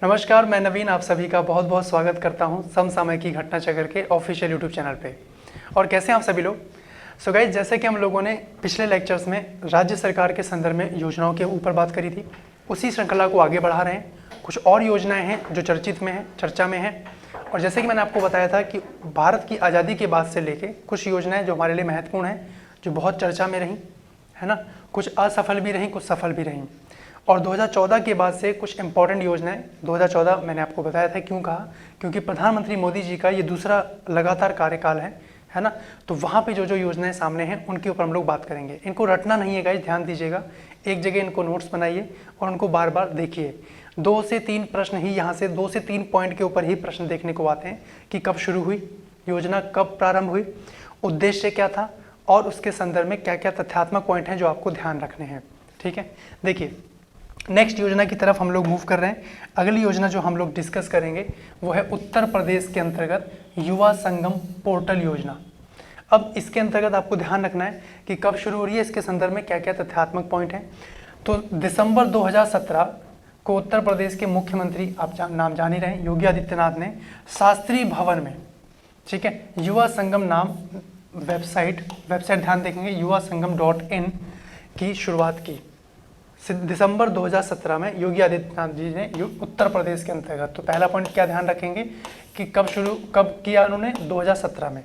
नमस्कार, मैं नवीन आप सभी का बहुत बहुत स्वागत करता हूं समसामयिकी घटना चक्र के ऑफिशियल यूट्यूब चैनल पे। और कैसे हैं आप सभी लोग। सो गाइस, जैसे कि हम लोगों ने पिछले लेक्चर्स में राज्य सरकार के संदर्भ में योजनाओं के ऊपर बात करी थी, उसी श्रृंखला को आगे बढ़ा रहे हैं। कुछ और योजनाएँ हैं जो चर्चित में हैं, चर्चा में हैं। और जैसे कि मैंने आपको बताया था कि भारत की आज़ादी के बाद से लेके कुछ योजनाएँ जो हमारे लिए महत्वपूर्ण हैं, जो बहुत चर्चा में रहीं, है ना। कुछ असफल भी रहीं, कुछ सफल भी रहीं। और 2014 के बाद से कुछ इंपॉर्टेंट योजनाएं, 2014 मैंने आपको बताया था क्यों कहा, क्योंकि प्रधानमंत्री मोदी जी का ये दूसरा लगातार कार्यकाल है ना। तो वहाँ पे जो जो योजनाएं सामने हैं उनके ऊपर हम लोग बात करेंगे। इनको रटना नहीं है गाइस, ध्यान दीजिएगा। एक जगह इनको नोट्स बनाइए और उनको बार बार देखिए। 2 से 3 प्रश्न ही यहाँ से 2 से 3 पॉइंट के ऊपर ही प्रश्न देखने को आते हैं कि कब शुरू हुई योजना, कब प्रारंभ हुई, उद्देश्य क्या था और उसके संदर्भ में क्या क्या तथ्यात्मक पॉइंट हैं जो आपको ध्यान रखने हैं। ठीक है, देखिए नेक्स्ट योजना की तरफ हम लोग मूव कर रहे हैं। अगली योजना जो हम लोग डिस्कस करेंगे वो है उत्तर प्रदेश के अंतर्गत युवा संगम पोर्टल योजना। अब इसके अंतर्गत आपको ध्यान रखना है कि कब शुरू हो रही है, इसके संदर्भ में क्या क्या तथ्यात्मक पॉइंट हैं। तो दिसंबर 2017 को उत्तर प्रदेश के मुख्यमंत्री, आप नाम जान ही रहे हैं, योगी आदित्यनाथ ने शास्त्री भवन में, ठीक है, युवा संगम नाम वेबसाइट ध्यान देखेंगे, युवा संगम.in की शुरुआत की। दिसंबर 2017 में योगी आदित्यनाथ जी ने उत्तर प्रदेश के अंतर्गत। तो पहला पॉइंट क्या ध्यान रखेंगे कि कब किया उन्होंने, 2017 में।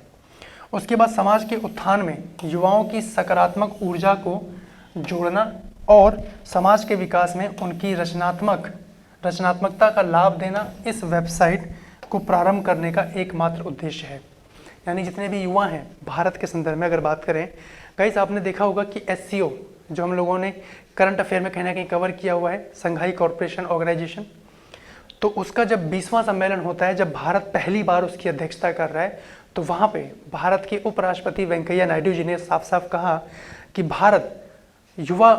उसके बाद समाज के उत्थान में युवाओं की सकारात्मक ऊर्जा को जोड़ना और समाज के विकास में उनकी रचनात्मकता का लाभ देना इस वेबसाइट को प्रारंभ करने का एकमात्र उद्देश्य है। यानी जितने भी युवा हैं भारत के संदर्भ में अगर बात करें गाइस, आपने देखा होगा कि SCO जो हम लोगों ने करंट अफेयर में कहीं ना कहीं कवर किया हुआ है, संघाई कॉरपोरेशन ऑर्गेनाइजेशन, तो उसका जब 20वां सम्मेलन होता है, जब भारत पहली बार उसकी अध्यक्षता कर रहा है, तो वहाँ पे भारत के उपराष्ट्रपति वेंकैया नायडू जी ने साफ साफ कहा कि भारत युवा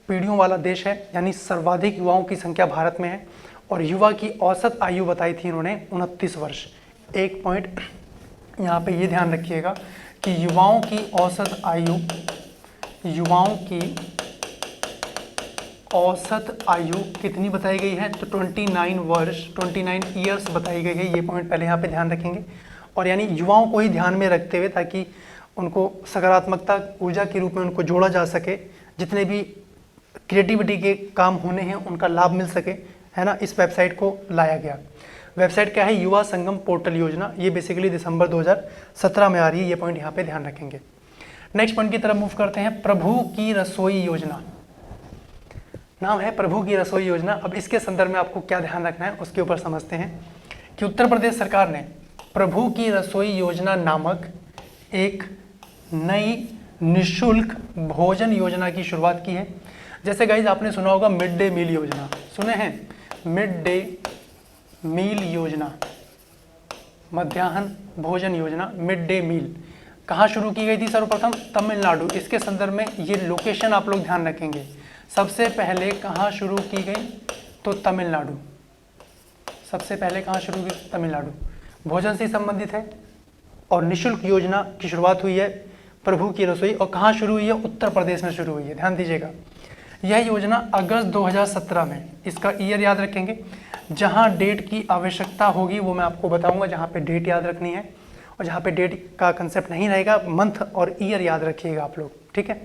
पीढ़ियों वाला देश है, यानी सर्वाधिक युवाओं की संख्या भारत में है। और युवा की औसत आयु बताई थी इन्होंने 29 वर्ष। एक पॉइंट यहाँ पे ये ध्यान रखिएगा कि युवाओं की औसत आयु कितनी बताई गई है, तो 29 ईयर्स बताई गई है। ये पॉइंट पहले यहाँ पे ध्यान रखेंगे। और यानी युवाओं को ही ध्यान में रखते हुए, ताकि उनको सकारात्मकता ऊर्जा के रूप में उनको जोड़ा जा सके, जितने भी क्रिएटिविटी के काम होने हैं उनका लाभ मिल सके, है ना, इस वेबसाइट को लाया गया। वेबसाइट क्या है, युवा संगम पोर्टल योजना। ये बेसिकली दिसंबर 2017 में आ रही है। ये पॉइंट यहाँ पे ध्यान रखेंगे। नेक्स्ट पॉइंट की तरफ मूव करते हैं। प्रभु की रसोई योजना, नाम है प्रभु की रसोई योजना। अब इसके संदर्भ में आपको क्या ध्यान रखना है उसके ऊपर समझते हैं कि उत्तर प्रदेश सरकार ने प्रभु की रसोई योजना नामक एक नई निःशुल्क भोजन योजना की शुरुआत की है। जैसे गाइज आपने सुना होगा मिड डे मील योजना, सुने हैं, मिड डे मील योजना, मध्याह्न भोजन योजना, मिड डे मील कहाँ शुरू की गई थी सर्वप्रथम, तमिलनाडु। इसके संदर्भ में ये लोकेशन आप लोग ध्यान रखेंगे, सबसे पहले कहाँ शुरू की गई, तो तमिलनाडु। सबसे पहले कहाँ शुरू की, तमिलनाडु। भोजन से संबंधित है और निःशुल्क योजना की शुरुआत हुई है प्रभु की रसोई, और कहाँ शुरू हुई है, उत्तर प्रदेश में शुरू हुई है। ध्यान दीजिएगा, यह योजना अगस्त 2017 में, इसका ईयर याद रखेंगे, जहाँ डेट की आवश्यकता होगी वो मैं आपको बताऊंगा, जहाँ पे डेट याद रखनी है। और जहाँ पे डेट का कंसेप्ट नहीं रहेगा, मंथ और ईयर याद रखिएगा आप लोग, ठीक है।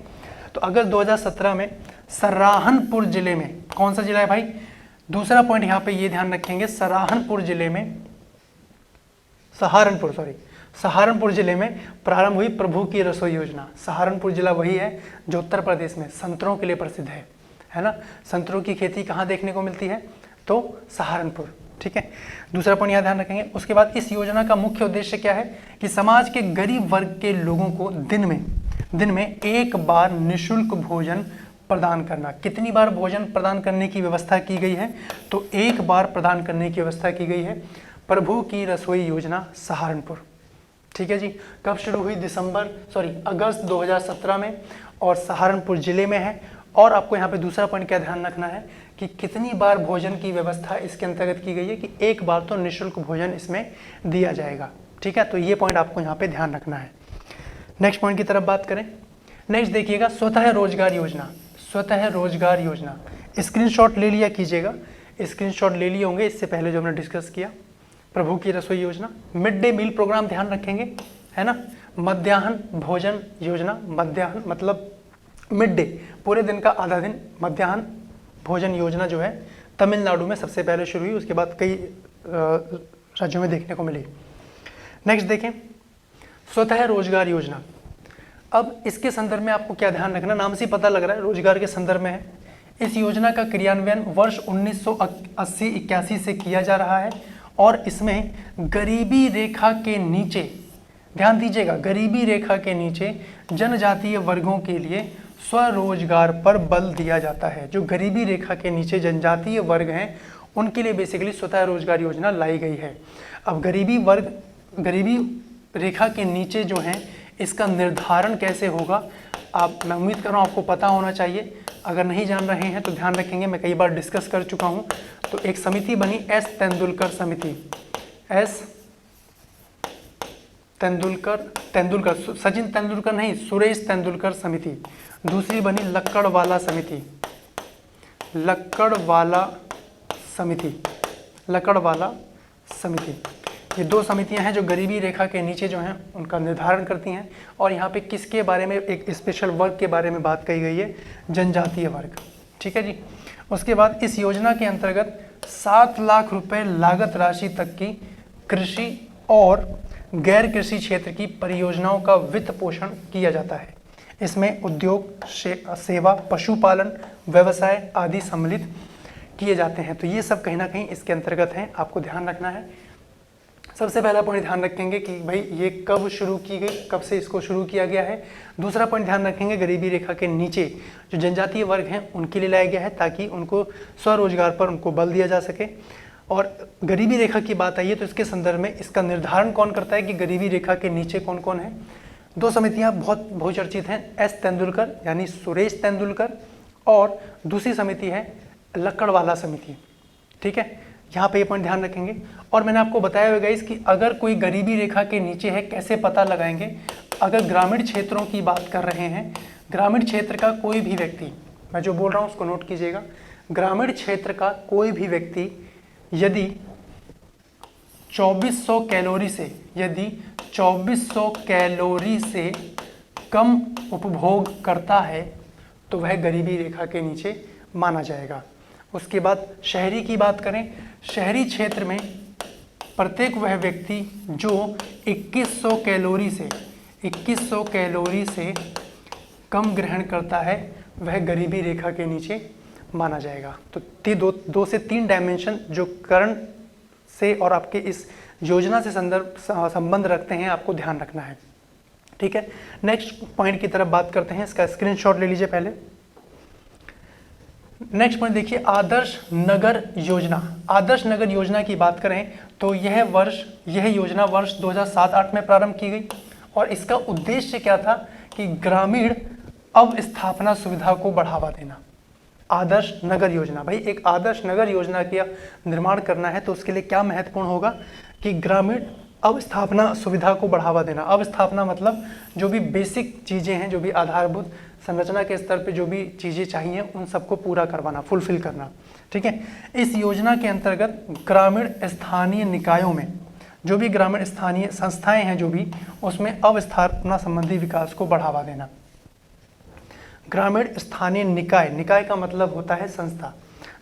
तो अगस्त 2017 में सहारनपुर जिले में, कौन सा जिला है भाई, दूसरा पॉइंट यहाँ पे ये ध्यान रखेंगे, सहारनपुर जिले में प्रारंभ हुई प्रभु की रसोई योजना। सहारनपुर जिला वही है जो उत्तर प्रदेश में संतरों के लिए प्रसिद्ध है ना। संतरों की खेती कहाँ देखने को मिलती है, तो सहारनपुर, ठीक है। दूसरा पॉइंट यहाँ ध्यान रखेंगे। उसके बाद इस योजना का मुख्य उद्देश्य क्या है कि समाज के गरीब वर्ग के लोगों को दिन में एक बार निःशुल्क भोजन प्रदान करना। कितनी बार भोजन प्रदान करने की व्यवस्था की गई है, तो एक बार प्रदान करने की व्यवस्था की गई है। प्रभु की रसोई योजना सहारनपुर, ठीक है जी। कब शुरू हुई, अगस्त 2017 में, और सहारनपुर जिले में है। और आपको यहाँ पे दूसरा पॉइंट क्या ध्यान रखना है कि कितनी बार भोजन की व्यवस्था इसके अंतर्गत की गई है, कि एक बार तो निःशुल्क भोजन इसमें दिया जाएगा, ठीक है। तो ये पॉइंट आपको यहाँ पे ध्यान रखना है। नेक्स्ट पॉइंट की तरफ बात करें। नेक्स्ट देखिएगा, स्वतः रोजगार योजना। स्क्रीनशॉट ले लिया कीजिएगा। स्क्रीनशॉट ले लिए होंगे इससे पहले जो हमने डिस्कस किया। प्रभु की रसोई योजना, मिड डे मील प्रोग्राम ध्यान रखेंगे, है ना। मध्याह्न भोजन योजना, मध्याह्न मतलब मिड डे, पूरे दिन का आधा दिन। मध्याह्न भोजन योजना जो है तमिलनाडु में सबसे पहले शुरू हुई, उसके बाद कई राज्यों में देखने को मिली। नेक्स्ट देखें, स्वतः रोजगार योजना। अब इसके संदर्भ में आपको क्या ध्यान रखना, नाम से ही पता लग रहा है रोजगार के संदर्भ में है। इस योजना का क्रियान्वयन वर्ष 1980-81 से किया जा रहा है और इसमें गरीबी रेखा के नीचे, ध्यान दीजिएगा, गरीबी रेखा के नीचे जनजातीय वर्गों के लिए स्वरोजगार पर बल दिया जाता है। जो गरीबी रेखा के नीचे जनजातीय वर्ग हैं उनके लिए बेसिकली स्वतः रोजगार योजना लाई गई है। अब गरीबी रेखा के नीचे जो हैं इसका निर्धारण कैसे होगा, मैं उम्मीद कर रहा हूँ आपको पता होना चाहिए। अगर नहीं जान रहे हैं तो ध्यान रखेंगे, मैं कई बार डिस्कस कर चुका हूँ। तो एक समिति बनी एस तेंदुलकर समिति, एस तेंदुलकर सचिन तेंदुलकर नहीं, सुरेश तेंदुलकर समिति। दूसरी बनी लक्कड़वाला समिति, लक्कड़वाला समिति। ये दो समितियां हैं जो गरीबी रेखा के नीचे जो हैं उनका निर्धारण करती हैं। और यहाँ पे किसके बारे में, एक स्पेशल वर्ग के बारे में बात कही गई है, जनजातीय वर्ग। ठीक है जी। उसके बाद इस योजना के अंतर्गत 7 लाख रुपए लागत राशि तक की कृषि और गैर कृषि क्षेत्र की परियोजनाओं का वित्त पोषण किया जाता है। इसमें उद्योग, सेवा, पशुपालन, व्यवसाय आदि सम्मिलित किए जाते हैं। तो ये सब कहीं ना कहीं इसके अंतर्गत हैं, आपको ध्यान रखना है। सबसे पहला पॉइंट ध्यान रखेंगे कि भाई ये कब शुरू की गई, कब से इसको शुरू किया गया है। दूसरा पॉइंट ध्यान रखेंगे, गरीबी रेखा के नीचे जो जनजातीय वर्ग हैं उनके लिए लाया गया है ताकि उनको स्वरोजगार पर उनको बल दिया जा सके। और गरीबी रेखा की बात आई है तो इसके संदर्भ में इसका निर्धारण कौन करता है कि गरीबी रेखा के नीचे कौन कौन है। दो समितियां बहुत बहुचर्चित हैं, एस तेंदुलकर यानी सुरेश तेंदुलकर, और दूसरी समिति है लक्कड़वाला समिति। ठीक है, यहाँ पे ये पॉइंट ध्यान रखेंगे। और मैंने आपको बताया होगा गाइस कि अगर कोई गरीबी रेखा के नीचे है कैसे पता लगाएंगे। अगर ग्रामीण क्षेत्रों की बात कर रहे हैं, ग्रामीण क्षेत्र का कोई भी व्यक्ति, मैं जो बोल रहा हूँ उसको नोट कीजिएगा, ग्रामीण क्षेत्र का कोई भी व्यक्ति यदि 2400 कैलोरी से कम उपभोग करता है तो वह गरीबी रेखा के नीचे माना जाएगा। उसके बाद शहरी की बात करें, शहरी क्षेत्र में प्रत्येक वह व्यक्ति जो 2100 कैलोरी से कम ग्रहण करता है वह गरीबी रेखा के नीचे माना जाएगा। तो दो से तीन डायमेंशन जो करंट से और आपके इस योजना से संबंध रखते हैं, आपको ध्यान रखना है। ठीक है, नेक्स्ट पॉइंट की तरफ बात करते हैं। इसका स्क्रीनशॉट ले लीजिए पहले। नेक्स्ट पॉइंट देखिए, आदर्श नगर योजना। आदर्श नगर योजना की बात करें तो यह योजना वर्ष 2007-8 में प्रारंभ की गई और इसका उद्देश्य क्या था कि ग्रामीण अवस्थापना सुविधा को बढ़ावा देना। आदर्श नगर योजना, भाई एक आदर्श नगर योजना का निर्माण करना है तो उसके लिए क्या महत्वपूर्ण होगा कि ग्रामीण अवस्थापना सुविधा को बढ़ावा देना। अवस्थापना मतलब जो भी बेसिक चीज़ें हैं, जो भी आधारभूत संरचना के स्तर पे जो भी चीज़ें चाहिए उन सबको पूरा करवाना, फुलफिल करना। ठीक है, इस योजना के अंतर्गत ग्रामीण स्थानीय निकायों में जो भी ग्रामीण स्थानीय संस्थाएं हैं जो भी, उसमें अवस्थापना संबंधी विकास को बढ़ावा देना। ग्रामीण स्थानीय निकाय, निकाय का मतलब होता है संस्था,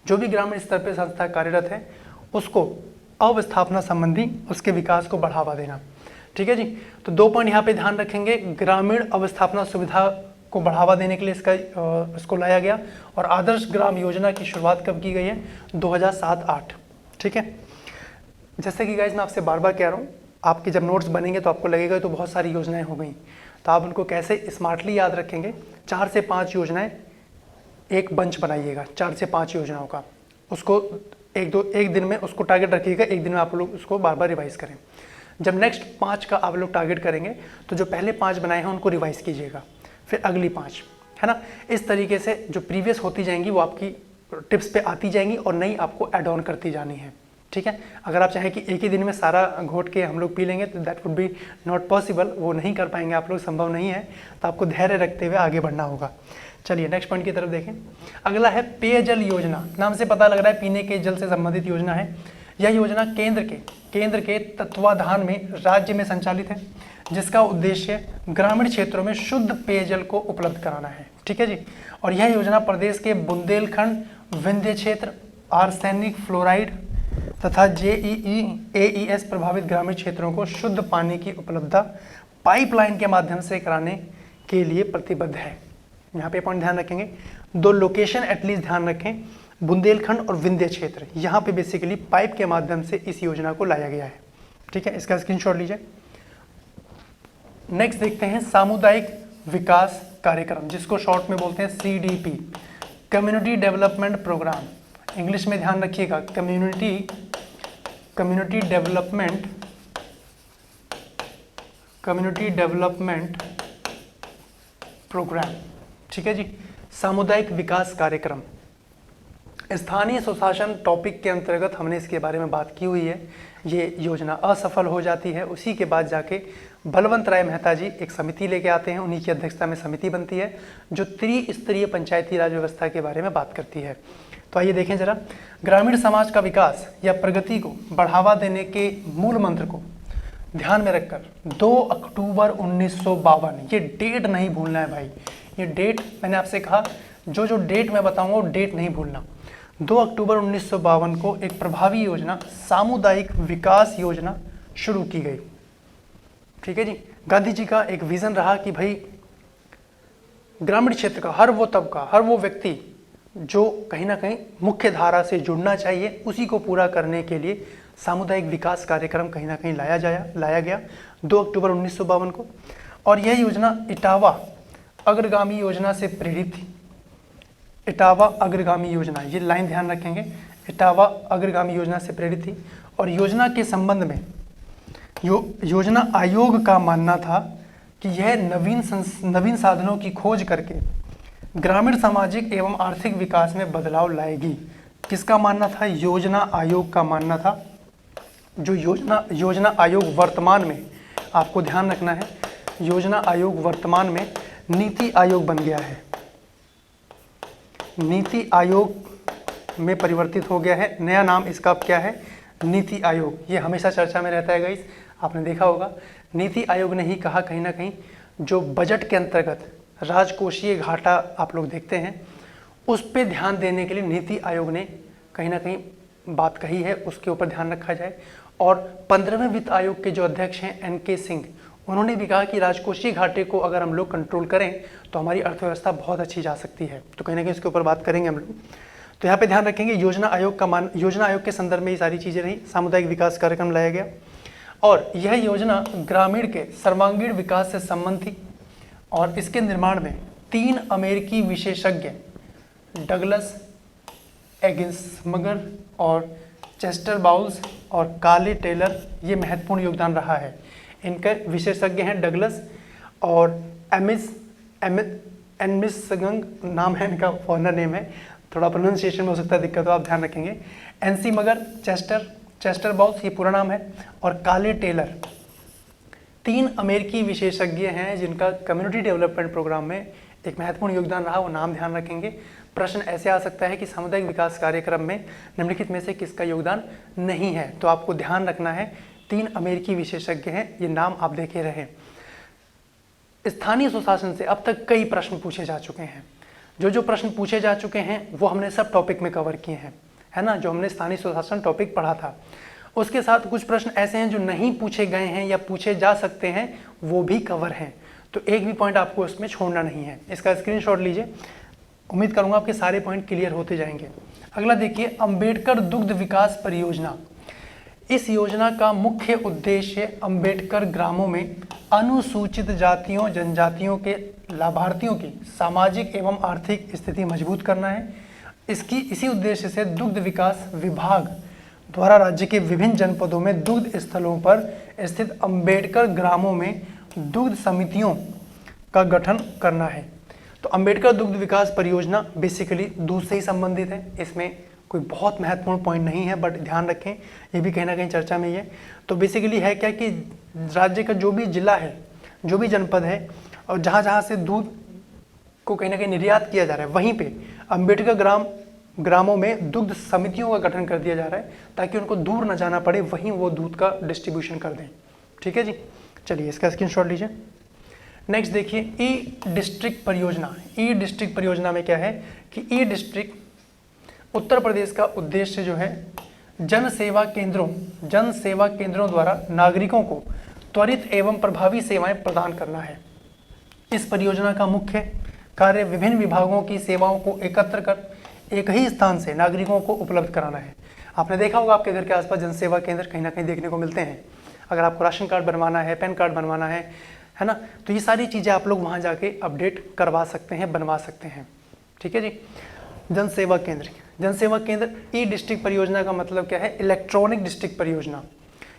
जो भी ग्रामीण स्तर पर संस्था कार्यरत है उसको अवस्थापना संबंधी उसके विकास को बढ़ावा देना। ठीक है जी, तो 2 पॉइंट यहाँ पे ध्यान रखेंगे। ग्रामीण अवस्थापना सुविधा को बढ़ावा देने के लिए इसको लाया गया। और आदर्श ग्राम योजना की शुरुआत कब की गई है? 2007-8। ठीक है, जैसे कि गाइज मैं आपसे बार बार कह रहा हूँ, आपके जब नोट्स बनेंगे तो आपको लगेगा तो बहुत सारी योजनाएं हो गई, तो आप उनको कैसे स्मार्टली याद रखेंगे। 4 से 5 योजनाएं, एक बंच बनाइएगा 4 से 5 योजनाओं का, उसको एक दिन में उसको टारगेट रखिएगा, एक दिन में आप लोग उसको बार बार रिवाइज करें। जब नेक्स्ट 5 का आप लोग टारगेट करेंगे तो जो पहले 5 बनाए हैं उनको रिवाइज कीजिएगा, फिर अगली 5, है ना। इस तरीके से जो प्रीवियस होती जाएंगी वो आपकी टिप्स पे आती जाएंगी और नई आपको ऐड ऑन करती जानी है। ठीक है, अगर आप चाहें कि एक ही दिन में सारा घोट के हम लोग पी लेंगे तो that would be not possible, वो नहीं कर पाएंगे आप लोग, संभव नहीं है। तो आपको धैर्य रखते हुए आगे बढ़ना होगा। चलिए नेक्स्ट पॉइंट की तरफ देखें। अगला है पेयजल योजना। नाम से पता लग रहा है पीने के जल से संबंधित योजना है। यह योजना केंद्र के तत्वाधान में राज्य में संचालित है, जिसका उद्देश्य ग्रामीण क्षेत्रों में शुद्ध पेयजल को उपलब्ध कराना है। ठीक है जी। और यह योजना प्रदेश के बुंदेलखंड, विंध्य क्षेत्र, आर्सेनिक फ्लोराइड तथा जेईई एईएस प्रभावित ग्रामीण क्षेत्रों को शुद्ध पानी की उपलब्धता पाइपलाइन के माध्यम से कराने के लिए प्रतिबद्ध है। यहाँ पे पॉइंट ध्यान रखेंगे, 2 लोकेशन एटलीस्ट ध्यान रखें, बुंदेलखंड और विंध्य क्षेत्र। यहाँ पे बेसिकली पाइप के माध्यम से इस योजना को लाया गया है। ठीक है, इसका स्क्रीनशॉट लीजिए। नेक्स्ट देखते हैं सामुदायिक विकास कार्यक्रम, जिसको शॉर्ट में बोलते हैं CDP, community development programme. English में ध्यान रखिएगा, कम्युनिटी डेवलपमेंट प्रोग्राम। ठीक है जी। सामुदायिक विकास कार्यक्रम, स्थानीय स्वशासन टॉपिक के अंतर्गत हमने इसके बारे में बात की हुई है। ये योजना असफल हो जाती है, उसी के बाद जाके बलवंत राय मेहता जी एक समिति लेके आते हैं, उन्हीं की अध्यक्षता में समिति बनती है जो त्रिस्तरीय पंचायती राज व्यवस्था के बारे में बात करती है। तो आइए देखें जरा, ग्रामीण समाज का विकास या प्रगति को बढ़ावा देने के मूल मंत्र को ध्यान में रखकर 2 अक्टूबर 1952, ये डेट नहीं भूलना है भाई, ये डेट मैंने आपसे कहा, जो डेट मैं बताऊंगा वो डेट नहीं भूलना। 2 अक्टूबर 1952 को एक प्रभावी योजना, सामुदायिक विकास योजना शुरू की गई। ठीक है जी। गांधी जी का एक विजन रहा कि भाई ग्रामीण क्षेत्र का हर वो तबका, हर वो व्यक्ति जो कहीं ना कहीं मुख्य धारा से जुड़ना चाहिए, उसी को पूरा करने के लिए सामुदायिक विकास कार्यक्रम कहीं ना कहीं लाया गया 2 अक्टूबर 1952 को। और यह योजना इटावा अग्रगामी योजना से प्रेरित थी। इटावा अग्रगामी योजना, ये लाइन ध्यान रखेंगे, इटावा अग्रगामी योजना से प्रेरित थी। और योजना के संबंध में योजना आयोग का मानना था कि यह नवीन साधनों की खोज करके ग्रामीण सामाजिक एवं आर्थिक विकास में बदलाव लाएगी। किसका मानना था? योजना आयोग का मानना था। जो योजना आयोग वर्तमान में, आपको ध्यान रखना है, योजना आयोग वर्तमान में नीति आयोग बन गया है, नीति आयोग में परिवर्तित हो गया है। नया नाम इसका क्या है? नीति आयोग। ये हमेशा चर्चा में रहता है गाइस, आपने देखा होगा। नीति आयोग ने ही कहा कहीं ना कहीं जो बजट के अंतर्गत राजकोषीय घाटा आप लोग देखते हैं, उस पे ध्यान देने के लिए नीति आयोग ने कहीं ना कहीं बात कही है, उसके ऊपर ध्यान रखा जाए। और 15वें वित्त आयोग के जो अध्यक्ष हैं NK सिंह, उन्होंने भी कहा कि राजकोषीय घाटे को अगर हम लोग कंट्रोल करें तो हमारी अर्थव्यवस्था बहुत अच्छी जा सकती है। तो कहीं ना कहीं इसके ऊपर बात करेंगे हम लोग। तो यहाँ पे ध्यान रखेंगे योजना आयोग के संदर्भ में ये सारी चीज़ें रही। सामुदायिक विकास कार्यक्रम लाया गया और यह योजना ग्रामीण के सर्वांगीण विकास से संबंध थी। और इसके निर्माण में 3 अमेरिकी विशेषज्ञ डगलस एगिंसमगर और चेस्टर बाउल्स और काले टेलर, ये महत्वपूर्ण योगदान रहा है। इनके विशेषज्ञ हैं डगलस और एनमिसगंग नाम है इनका, फॉरनर नेम है, थोड़ा प्रोनाउंसिएशन में हो सकता है दिक्कत, हो आप ध्यान रखेंगे। एनसी मगर, चेस्टर बाउल्स ये पूरा नाम है, और काले टेलर 3 अमेरिकी विशेषज्ञ हैं जिनका कम्युनिटी डेवलपमेंट प्रोग्राम में एक महत्वपूर्ण योगदान रहा, वो नाम ध्यान रखेंगे। प्रश्न ऐसे आ सकता है कि सामुदायिक विकास कार्यक्रम में निम्नलिखित में से किसका योगदान नहीं है, तो आपको ध्यान रखना है 3 अमेरिकी विशेषज्ञ हैं, ये नाम आप देखे रहे। स्थानीय सुशासन से अब तक कई प्रश्न पूछे जा चुके हैं। जो प्रश्न पूछे जा चुके हैं वो हमने सब टॉपिक में कवर किए हैं, है ना, जो हमने स्थानीय सुशासन टॉपिक पढ़ा था। उसके साथ कुछ प्रश्न ऐसे हैं जो नहीं पूछे गए हैं या पूछे जा सकते हैं, वो भी कवर हैं। तो एक भी पॉइंट आपको उसमें छोड़ना नहीं है। इसका स्क्रीनशॉट लीजिए, उम्मीद करूंगा आपके सारे पॉइंट क्लियर होते जाएंगे। अगला देखिए, अंबेडकर दुग्ध विकास परियोजना। इस योजना का मुख्य उद्देश्य अंबेडकर ग्रामों में अनुसूचित जातियों जनजातियों के लाभार्थियों की सामाजिक एवं आर्थिक स्थिति मजबूत करना है। इसी उद्देश्य से दुग्ध विकास विभाग द्वारा राज्य के विभिन्न जनपदों में दुग्ध स्थलों पर स्थित अंबेडकर ग्रामों में दुग्ध समितियों का गठन करना है। तो अंबेडकर दुग्ध विकास परियोजना बेसिकली दूध से ही संबंधित है, इसमें कोई बहुत महत्वपूर्ण पॉइंट नहीं है, बट ध्यान रखें ये भी कहीं ना कहीं चर्चा में ही है। तो बेसिकली है क्या कि राज्य का जो भी जिला है, जो भी जनपद है और जहाँ जहाँ से दूध को कहीं ना कहीं निर्यात किया जा रहा है, वहीं पे अम्बेडकर ग्रामों में दुग्ध समितियों का गठन कर दिया जा रहा है ताकि उनको दूर न जाना पड़े, वहीं वो दूध का डिस्ट्रीब्यूशन कर दें। ठीक है जी, चलिए इसका स्क्रीनशॉट लीजिए। नेक्स्ट देखिए ई डिस्ट्रिक्ट परियोजना। ई डिस्ट्रिक्ट परियोजना में क्या है कि ई डिस्ट्रिक्ट उत्तर प्रदेश का उद्देश्य जो है जन सेवा केंद्रों द्वारा नागरिकों को त्वरित एवं प्रभावी सेवाएं प्रदान करना है। इस परियोजना का मुख्य कार्य विभिन्न विभागों की सेवाओं को एकत्र कर एक ही स्थान से नागरिकों को उपलब्ध कराना है। आपने देखा होगा आपके घर के आसपास जन सेवा केंद्र कहीं ना कहीं देखने को मिलते हैं। अगर आपको राशन कार्ड बनवाना है, पैन कार्ड बनवाना है ना, तो ये सारी चीज़ें आप लोग वहाँ जाके अपडेट करवा सकते हैं, बनवा सकते हैं। ठीक है जी। जन सेवा केंद्र ई डिस्ट्रिक्ट परियोजना का मतलब क्या है, इलेक्ट्रॉनिक डिस्ट्रिक्ट परियोजना।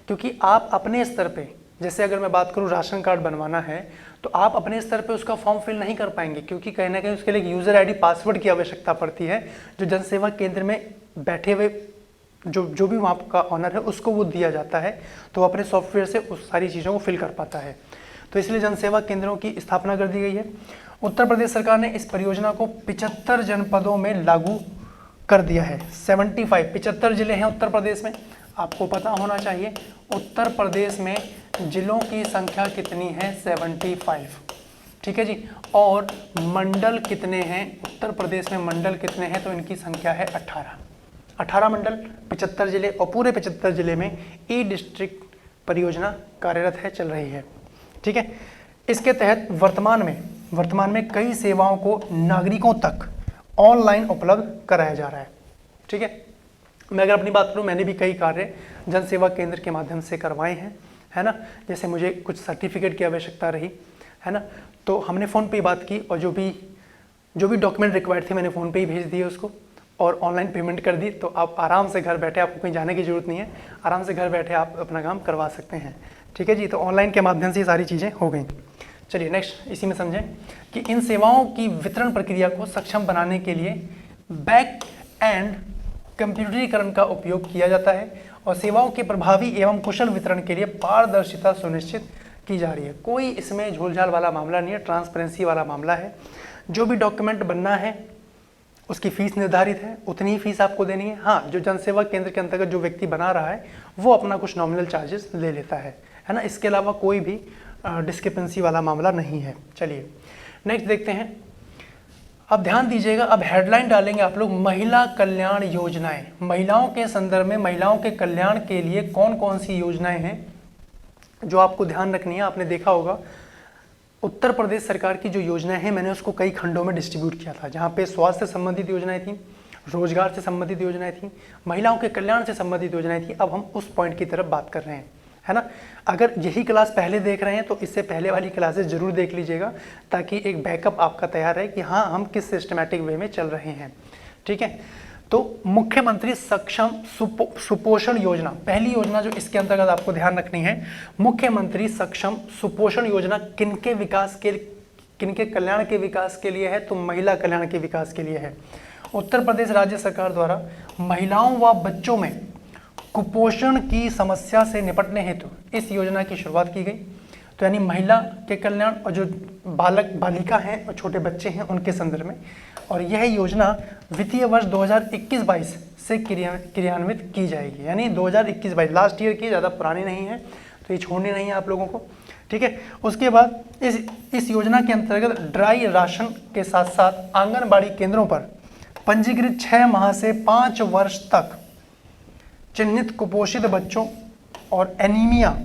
क्योंकि आप अपने स्तर पे, जैसे अगर मैं बात करूँ राशन कार्ड बनवाना है तो आप अपने स्तर पे उसका फॉर्म फिल नहीं कर पाएंगे, क्योंकि कहीं ना कहीं उसके लिए यूज़र आईडी पासवर्ड की आवश्यकता पड़ती है, जो जन सेवा केंद्र में बैठे हुए जो भी वहाँ का ऑनर है उसको वो दिया जाता है, तो वो अपने सॉफ्टवेयर से उस सारी चीज़ों को फिल कर पाता है। तो इसलिए जन सेवा केंद्रों की स्थापना कर दी गई है। उत्तर प्रदेश सरकार ने इस परियोजना को 75 जनपदों में लागू कर दिया है। 75 जिले हैं उत्तर प्रदेश में। आपको पता होना चाहिए उत्तर प्रदेश में जिलों की संख्या कितनी है, 75। ठीक है जी। और मंडल कितने हैं उत्तर प्रदेश में, मंडल कितने हैं, तो इनकी संख्या है 18 मंडल, 75 जिले, और पूरे 75 जिले में ई डिस्ट्रिक्ट परियोजना कार्यरत है, चल रही है। ठीक है। इसके तहत वर्तमान में कई सेवाओं को नागरिकों तक ऑनलाइन उपलब्ध कराया जा रहा है। ठीक है। मैं अगर अपनी बात करूं, मैंने भी कई कार्य जन सेवा केंद्र के माध्यम से करवाए हैं, है ना। जैसे मुझे कुछ सर्टिफिकेट की आवश्यकता रही, है ना, तो हमने फ़ोन पे ही बात की और जो भी डॉक्यूमेंट रिक्वायर्ड थे मैंने फ़ोन पे ही भेज दिए उसको, और ऑनलाइन पेमेंट कर दी। तो आप आराम से घर बैठे, आपको कहीं जाने की ज़रूरत नहीं है, आराम से घर बैठे आप अपना काम करवा सकते हैं। ठीक है जी। तो ऑनलाइन के माध्यम से ये सारी चीज़ें हो गई। चलिए नेक्स्ट इसी में समझें कि इन सेवाओं की वितरण प्रक्रिया को सक्षम बनाने के लिए बैक एंड कंप्यूटरीकरण का उपयोग किया जाता है और सेवाओं के प्रभावी एवं कुशल वितरण के लिए पारदर्शिता सुनिश्चित की जा रही है। कोई इसमें झोलझाल वाला मामला नहीं है, ट्रांसपेरेंसी वाला मामला है। जो भी डॉक्यूमेंट बनना है उसकी फ़ीस निर्धारित है, उतनी ही फीस आपको देनी है। हाँ, जो जनसेवा केंद्र के अंतर्गत जो व्यक्ति बना रहा है वो अपना कुछ नॉमिनल चार्जेस ले लेता है ना। इसके अलावा कोई भी डिस्क्रिपेंसी वाला मामला नहीं है। चलिए नेक्स्ट देखते हैं। अब ध्यान दीजिएगा, अब हेडलाइन डालेंगे आप लोग, महिला कल्याण योजनाएं। महिलाओं के संदर्भ में महिलाओं के कल्याण के लिए कौन कौन सी योजनाएं हैं जो आपको ध्यान रखनी है। आपने देखा होगा उत्तर प्रदेश सरकार की जो योजनाएं हैं, मैंने उसको कई खंडों में डिस्ट्रीब्यूट किया था, जहाँ पे स्वास्थ्य से संबंधित योजनाएं थी, रोजगार से संबंधित योजनाएं थी, महिलाओं के कल्याण से संबंधित योजनाएं थी। अब हम उस पॉइंट की तरफ बात कर रहे हैं, है ना। अगर यही क्लास पहले देख रहे हैं तो इससे पहले वाली क्लासेस जरूर देख लीजिएगा, ताकि एक बैकअप आपका तैयार रहे कि हाँ हम किस सिस्टमैटिक वे में चल रहे हैं। ठीक है। तो मुख्यमंत्री सक्षम सुपोषण योजना, पहली योजना जो इसके अंतर्गत आपको ध्यान रखनी है, मुख्यमंत्री सक्षम सुपोषण योजना किनके कल्याण के विकास के लिए है, तो महिला कल्याण के विकास के लिए है। उत्तर प्रदेश राज्य सरकार द्वारा महिलाओं व बच्चों में कुपोषण की समस्या से निपटने हेतु इस योजना की शुरुआत की गई। तो यानी महिला के कल्याण और जो बालक बालिका हैं और छोटे बच्चे हैं उनके संदर्भ में, और यह योजना वित्तीय वर्ष 2021-22 से क्रियान्वित की जाएगी। यानी 2021-22 लास्ट ईयर की, ज़्यादा पुरानी नहीं है, तो ये छोड़नी नहीं है आप लोगों को। ठीक है। उसके बाद इस योजना के अंतर्गत ड्राई राशन के साथ साथ आंगनबाड़ी केंद्रों पर पंजीकृत 6 माह से 5 वर्ष तक चिन्हित कुपोषित बच्चों और एनीमिया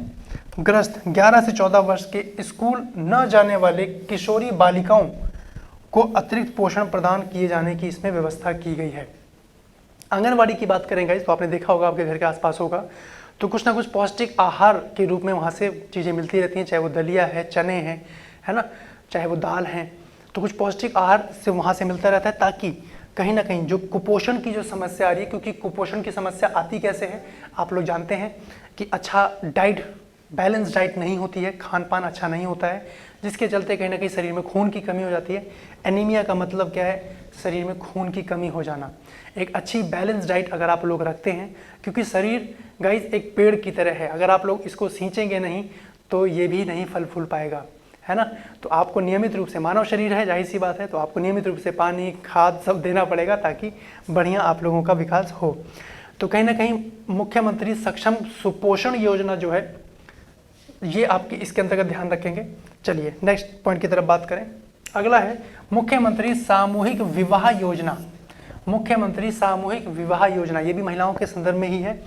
ग्रस्त 11 से 14 वर्ष के स्कूल न जाने वाले किशोरी बालिकाओं को अतिरिक्त पोषण प्रदान किए जाने की इसमें व्यवस्था की गई है। आंगनवाड़ी की बात करेंगे तो आपने देखा होगा, आपके घर के आसपास होगा, तो कुछ ना कुछ पौष्टिक आहार के रूप में वहाँ से चीज़ें मिलती रहती हैं, चाहे वो दलिया है, चने हैं, है ना, चाहे वो दाल हैं, तो कुछ पौष्टिक आहार से वहाँ से मिलता रहता है, ताकि कहीं ना कहीं जो कुपोषण की जो समस्या आ रही है, क्योंकि कुपोषण की समस्या आती कैसे है, आप लोग जानते हैं कि अच्छा डाइट, बैलेंस डाइट नहीं होती है, खान पान अच्छा नहीं होता है, जिसके चलते कहीं ना कहीं शरीर में खून की कमी हो जाती है। एनीमिया का मतलब क्या है, शरीर में खून की कमी हो जाना। एक अच्छी बैलेंस डाइट अगर आप लोग रखते हैं, क्योंकि शरीर गाइस एक पेड़ की तरह है, अगर आप लोग इसको सींचेंगे नहीं तो ये भी नहीं फल फूल पाएगा, है ना। तो आपको नियमित रूप से, मानव शरीर है जाहिर सी बात है, तो आपको नियमित रूप से पानी खाद सब देना पड़ेगा ताकि बढ़िया आप लोगों का विकास हो। तो कहीं ना कहीं मुख्यमंत्री सक्षम सुपोषण योजना जो है ये आपकी इसके अंतर्गत ध्यान रखेंगे। चलिए नेक्स्ट पॉइंट की तरफ बात करें। अगला है मुख्यमंत्री सामूहिक विवाह योजना। मुख्यमंत्री सामूहिक विवाह योजना ये भी महिलाओं के संदर्भ में ही है।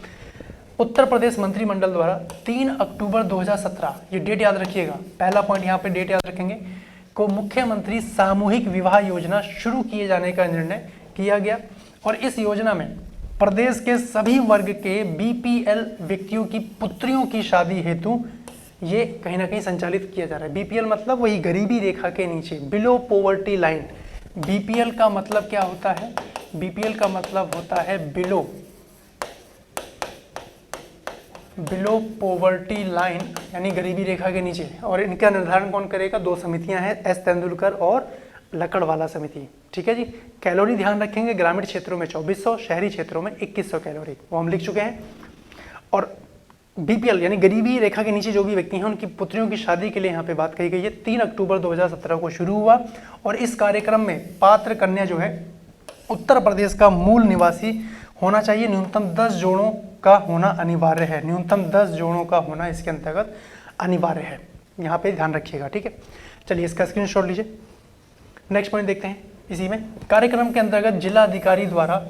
उत्तर प्रदेश मंत्रिमंडल द्वारा 3 अक्टूबर 2017, ये डेट याद रखिएगा, पहला पॉइंट यहाँ पे डेट याद रखेंगे, को मुख्यमंत्री सामूहिक विवाह योजना शुरू किए जाने का निर्णय किया गया। और इस योजना में प्रदेश के सभी वर्ग के बीपीएल व्यक्तियों की पुत्रियों की शादी हेतु ये कहीं ना कहीं संचालित किया जा रहा है। बीपीएल मतलब वही गरीबी रेखा के नीचे, बिलो पॉवर्टी लाइन। बीपीएल का मतलब क्या होता है? बीपीएल का मतलब होता है बिलो पॉवर्टी लाइन, यानी गरीबी रेखा के नीचे। और इनका निर्धारण कौन करेगा? 2 समितियां हैं, एस तेंदुलकर और लकड़वाला समिति। ठीक है जी। कैलोरी ध्यान रखेंगे, ग्रामीण क्षेत्रों में 2400, शहरी क्षेत्रों में 2100 कैलोरी, वो हम लिख चुके हैं। और बीपीएल यानी गरीबी रेखा के नीचे जो भी व्यक्ति हैं उनकी पुत्रियों की शादी के लिए यहाँ पे बात कही गई है। 3 अक्टूबर 2017 को शुरू हुआ और इस कार्यक्रम में पात्र कन्या जो है उत्तर प्रदेश का मूल निवासी होना चाहिए। न्यूनतम 10 जोड़ों का होना अनिवार्य है। न्यूनतम 10 जोड़ों का होना इसके अंतर्गत अनिवार्य है, यहाँ पे ध्यान रखिएगा। ठीक है, चलिए इसका स्क्रीनशॉट लीजिए। नेक्स्ट पॉइंट देखते हैं। इसी में कार्यक्रम के अंतर्गत जिला अधिकारी द्वारा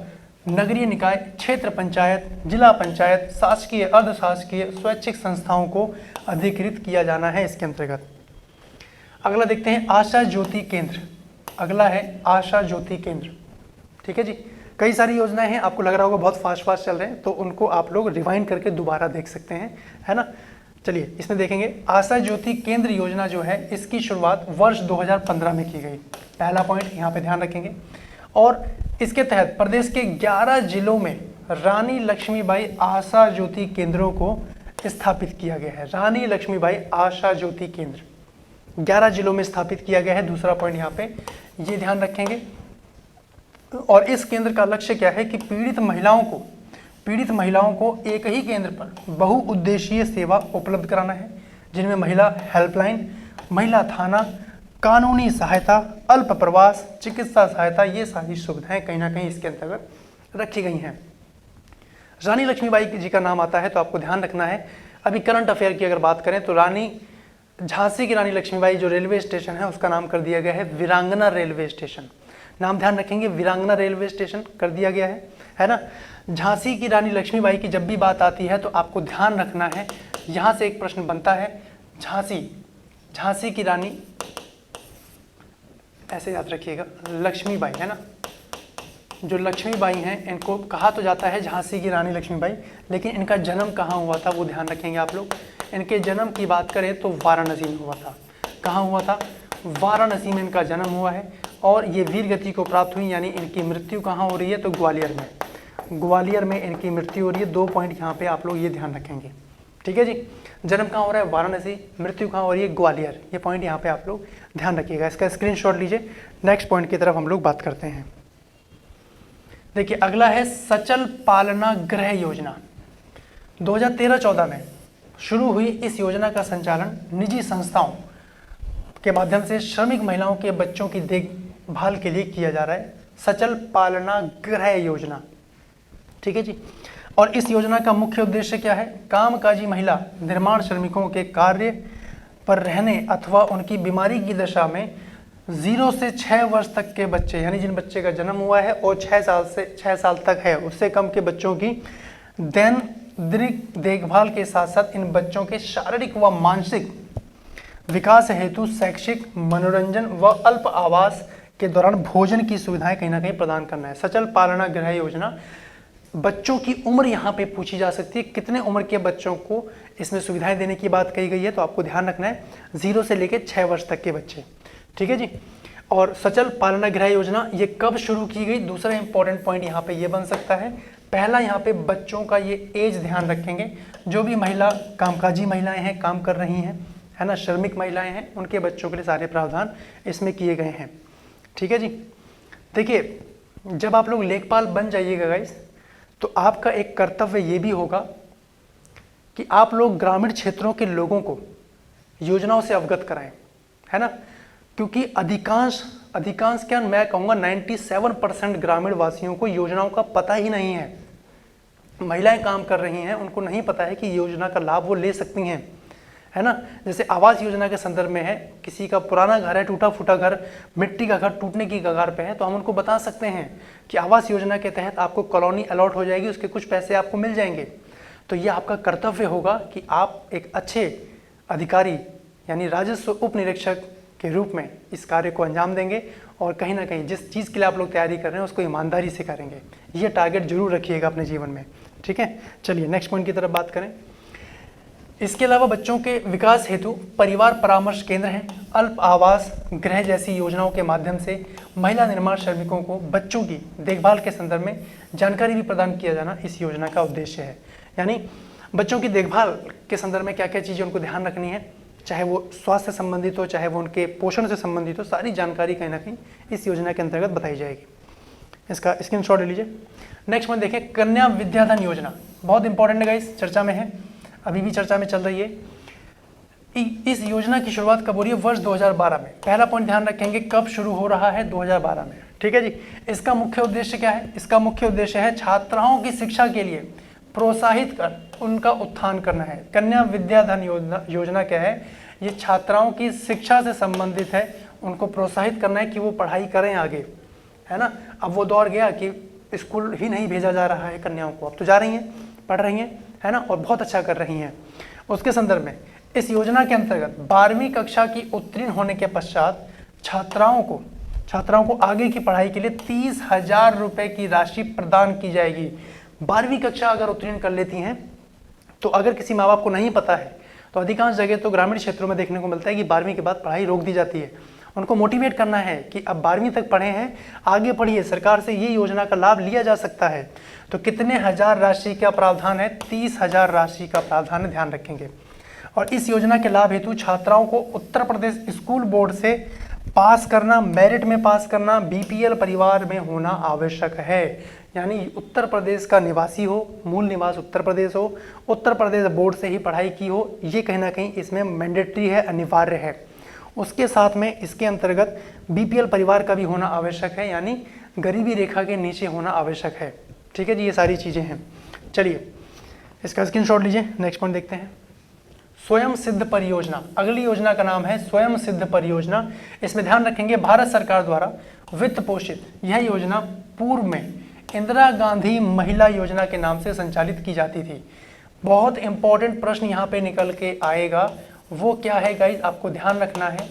नगरीय निकाय, क्षेत्र पंचायत, जिला पंचायत, शासकीय, अर्धशासकीय, स्वैच्छिक संस्थाओं को अधिकृत किया जाना है इसके अंतर्गत। अगला देखते हैं आशा ज्योति केंद्र। अगला है आशा ज्योति केंद्र। ठीक है जी। कई सारी योजनाएं हैं, आपको लग रहा होगा बहुत फास्ट चल रहे हैं, तो उनको आप लोग रिवाइंड करके दोबारा देख सकते हैं, है ना। चलिए इसमें देखेंगे आशा ज्योति केंद्र योजना जो है इसकी शुरुआत वर्ष 2015 में की गई। पहला पॉइंट यहाँ पे ध्यान रखेंगे। और इसके तहत प्रदेश के 11 जिलों में रानी लक्ष्मीबाई आशा ज्योति केंद्रों को स्थापित किया गया है। रानी लक्ष्मीबाई आशा ज्योति केंद्र 11 जिलों में स्थापित किया गया है। दूसरा पॉइंट यहाँ पे ये ध्यान रखेंगे। और इस केंद्र का लक्ष्य क्या है कि पीड़ित महिलाओं को एक ही केंद्र पर बहुउद्देशीय सेवा उपलब्ध कराना है, जिनमें महिला हेल्पलाइन, महिला थाना, कानूनी सहायता, अल्प प्रवास, चिकित्सा सहायता, ये सारी सुविधाएं कहीं ना कहीं इसके अंतर्गत रखी गई हैं। रानी लक्ष्मीबाई जी का नाम आता है तो आपको ध्यान रखना है। अभी करंट अफेयर की अगर बात करें तो झांसी की रानी लक्ष्मीबाई जो रेलवे स्टेशन है उसका नाम कर दिया गया है वीरांगना रेलवे स्टेशन। नाम ध्यान रखेंगे, वीरांगना रेलवे स्टेशन कर दिया गया है ना। झांसी की रानी लक्ष्मीबाई की जब भी बात आती है तो आपको ध्यान रखना है, यहाँ से एक प्रश्न बनता है, झांसी की रानी, ऐसे याद रखिएगा, लक्ष्मीबाई है ना। जो लक्ष्मीबाई हैं इनको कहा तो जाता है झांसी की रानी लक्ष्मीबाई, लेकिन इनका जन्म कहाँ हुआ था वो ध्यान रखेंगे आप लोग। इनके जन्म की बात करें तो वाराणसी में हुआ था। कहाँ हुआ था? वाराणसी में इनका जन्म हुआ है। और ये वीर गति को प्राप्त हुई, यानी इनकी मृत्यु कहाँ हो रही है? तो ग्वालियर में इनकी मृत्यु हो रही है। 2 पॉइंट यहाँ पे आप लोग ये ध्यान रखेंगे। ठीक है जी। जन्म कहाँ हो रहा है? वाराणसी, मृत्यु कहाँ हो रही है? ग्वालियर। ये पॉइंट यहाँ पे आप लोग ध्यान रखिएगा। इसका स्क्रीनशॉट लीजिए। नेक्स्ट पॉइंट की तरफ हम लोग बात करते हैं। देखिए अगला है सचल पालना गृह योजना। 2013-14 में शुरू हुई इस योजना का संचालन निजी संस्थाओं के माध्यम से श्रमिक महिलाओं के बच्चों की देखभाल के लिए किया जा रहा है। सचल पालना गृह योजना। ठीक है जी। और इस योजना का मुख्य उद्देश्य क्या है? कामकाजी महिला निर्माण श्रमिकों के कार्य पर रहने अथवा उनकी बीमारी की दशा में 0 से 6 वर्ष तक के बच्चे, यानी जिन बच्चे का जन्म हुआ है और 6 साल तक है, उससे कम के बच्चों की दैनिक देखभाल के साथ साथ इन बच्चों के शारीरिक व मानसिक विकास हेतु शैक्षिक, मनोरंजन व अल्प आवास के दौरान भोजन की सुविधाएं कहीं ना कहीं प्रदान करना है। सचल पालना गृह योजना। बच्चों की उम्र यहाँ पे पूछी जा सकती है, कितने उम्र के बच्चों को इसमें सुविधाएं देने की बात कही गई है, तो आपको ध्यान रखना है 0 से लेकर 6 वर्ष तक के बच्चे। ठीक है जी। और सचल पालना गृह योजना ये कब शुरू की गई? दूसरा इंपॉर्टेंट पॉइंट यहाँ पे ये बन सकता है। पहला यहाँ पे बच्चों का ये एज ध्यान रखेंगे। जो भी महिला कामकाजी महिलाएं हैं, काम कर रही हैं, है ना, श्रमिक महिलाएं हैं, उनके बच्चों के लिए सारे प्रावधान इसमें किए गए हैं। ठीक है जी। देखिए जब आप लोग लेखपाल बन जाइएगा गाइस, तो आपका एक कर्तव्य ये भी होगा कि आप लोग ग्रामीण क्षेत्रों के लोगों को योजनाओं से अवगत कराएं। है ना, क्योंकि अधिकांश क्या मैं कहूँगा 97% ग्रामीण वासियों को योजनाओं का पता ही नहीं है। महिलाएं काम कर रही हैं, उनको नहीं पता है कि योजना का लाभ वो ले सकती हैं, है ना। जैसे आवास योजना के संदर्भ में है, किसी का पुराना घर है, टूटा फूटा घर, मिट्टी का घर टूटने की कगार पे है, तो हम उनको बता सकते हैं कि आवास योजना के तहत आपको कॉलोनी अलॉट हो जाएगी, उसके कुछ पैसे आपको मिल जाएंगे। तो ये आपका कर्तव्य होगा कि आप एक अच्छे अधिकारी यानी राजस्व उप निरीक्षक के रूप में इस कार्य को अंजाम देंगे और कहीं ना कहीं जिस चीज़ के लिए आप लोग तैयारी कर रहे हैं उसको ईमानदारी से करेंगे। ये टारगेट जरूर रखिएगा अपने जीवन में, ठीक है। चलिए नेक्स्ट पॉइंट की तरफ बात करें। इसके अलावा बच्चों के विकास हेतु परिवार परामर्श केंद्र हैं। अल्प आवास गृह जैसी योजनाओं के माध्यम से महिला निर्माण श्रमिकों को बच्चों की देखभाल के संदर्भ में जानकारी भी प्रदान किया जाना इस योजना का उद्देश्य है। यानी बच्चों की देखभाल के संदर्भ में क्या क्या चीज़ें उनको ध्यान रखनी है, चाहे वो स्वास्थ्य से संबंधित हो, चाहे वो उनके पोषण से संबंधित हो, सारी जानकारी कहीं ना कहीं इस योजना के अंतर्गत बताई जाएगी। इसका स्क्रीनशॉट ले लीजिए। नेक्स्ट में देखें, कन्या विद्याधन योजना बहुत इंपॉर्टेंट है गाइस, चर्चा में है, अभी भी चर्चा में चल रही है। इस योजना की शुरुआत कब हो रही है? वर्ष 2012 में। पहला पॉइंट ध्यान रखेंगे, कब शुरू हो रहा है? 2012 में, ठीक है जी। इसका मुख्य उद्देश्य क्या है? इसका मुख्य उद्देश्य है छात्राओं की शिक्षा के लिए प्रोत्साहित कर उनका उत्थान करना है। कन्या विद्याधन योजना क्या है? ये छात्राओं की शिक्षा से संबंधित है, उनको प्रोत्साहित करना है कि वो पढ़ाई करें आगे, है ना। अब वो दौर गया कि स्कूल ही नहीं भेजा जा रहा है कन्याओं को, अब तो जा रही हैं, पढ़ रही हैं, है ना, और बहुत अच्छा कर रही हैं। उसके संदर्भ में इस योजना के अंतर्गत 12वीं कक्षा की उत्तीर्ण होने के पश्चात छात्राओं को आगे की पढ़ाई के लिए 30,000 रुपये की राशि प्रदान की जाएगी। 12वीं कक्षा अगर उत्तीर्ण कर लेती हैं तो अगर किसी माँ बाप को नहीं पता है तो अधिकांश जगह तो ग्रामीण क्षेत्रों में देखने को मिलता है कि 12वीं के बाद पढ़ाई रोक दी जाती है। उनको मोटिवेट करना है कि अब 12वीं तक पढ़े हैं, आगे पढ़िए, सरकार से ये योजना का लाभ लिया जा सकता है। तो कितने हजार राशि का प्रावधान है? 30,000 राशि का प्रावधान है, ध्यान रखेंगे। और इस योजना के लाभ हेतु छात्राओं को उत्तर प्रदेश स्कूल बोर्ड से पास करना, मेरिट में पास करना, बीपीएल परिवार में होना आवश्यक है। यानी उत्तर प्रदेश का निवासी हो, मूल निवास उत्तर प्रदेश हो, उत्तर प्रदेश बोर्ड से ही पढ़ाई की हो, ये कहीं ना कहीं इसमें मैंडेटरी है, अनिवार्य है। उसके साथ में इसके अंतर्गत बीपीएल परिवार का भी होना आवश्यक है, यानी गरीबी रेखा के नीचे होना आवश्यक है, ठीक है जी। ये सारी चीज़ें हैं। चलिए इसका स्क्रीनशॉट लीजिए। नेक्स्ट पॉइंट देखते हैं, स्वयं सिद्ध परियोजना। अगली योजना का नाम है स्वयं सिद्ध परियोजना। इसमें ध्यान रखेंगे भारत सरकार द्वारा वित्त पोषित यह योजना पूर्व में इंदिरा गांधी महिला योजना के नाम से संचालित की जाती थी। बहुत इंपॉर्टेंट प्रश्न यहाँ पे निकल के आएगा, वो क्या है गाइस? आपको ध्यान रखना है